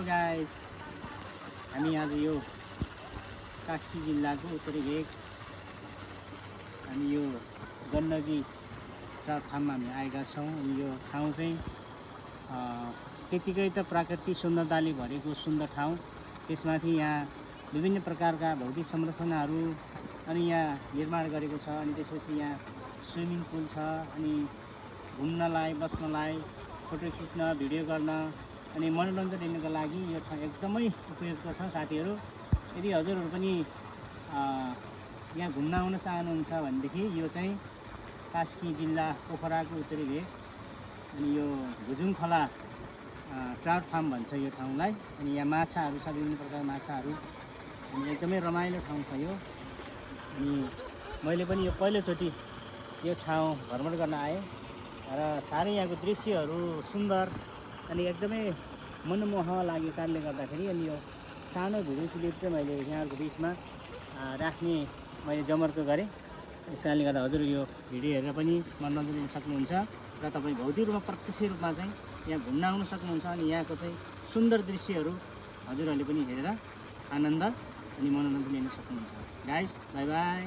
Guys, हामी आज यो कास्की जिल्लाको उत्तरी भेग हामी यो गण्डकी ट्राउट फार्ममा हामी आएका छौँ। अनि यो ठाउँ चाहिँ त्यतिकै त प्राकृतिक सुन्दरताले भरेको सुन्दर ठाउँ। त्यसमाथि यहाँ विभिन्न प्रकारका भौतिक संरचनाहरू अनि यहाँ निर्माण गरेको छ। अनि त्यसपछि यहाँ स्विमिङ पुल छ। अनि घुम्नलाई, बस्नलाई, फोटो खिच्न, भिडियो गर्न अनि मनोरञ्जन लिनको लागि यो ठाउँ एकदमै उपयुक्त छ। साथीहरू, यदि हजुरहरू पनि यहाँ घुम्न आउन चाहनुहुन्छ भनेदेखि यो चाहिँ कास्की जिल्ला पोखराको उत्तरी भेग अनि यो भुजुङ खोला ट्राउट फार्म भन्छ यो ठाउँलाई। अनि यहाँ माछाहरू छ, विभिन्न प्रकारका माछाहरू, अनि एकदमै रमाइलो ठाउँ छ यो। अनि मैले पनि यो पहिलोचोटि यो ठाउँ भ्रमण गर्न आएँ र साह्रै यहाँको दृश्यहरू सुन्दर अनि एकदमै मनमोह लागेको कारणले गर्दाखेरि अनि यो सानो भिडियो क्लिप चाहिँ मैले यहाँहरूको बिचमा राख्ने मैले जमर्को गरेँ। यस कारणले गर्दा हजुर यो भिडियो हेरेर पनि मनोरञ्जन लिन सक्नुहुन्छ र तपाईँ भौतिक रूपमा प्रत्यक्ष रूपमा चाहिँ यहाँ घुम्न आउन सक्नुहुन्छ। अनि यहाँको चाहिँ सुन्दर दृश्यहरू हजुरहरूले पनि हेरेर आनन्द अनि मनोरञ्जन लिन सक्नुहुन्छ। Guys, by by.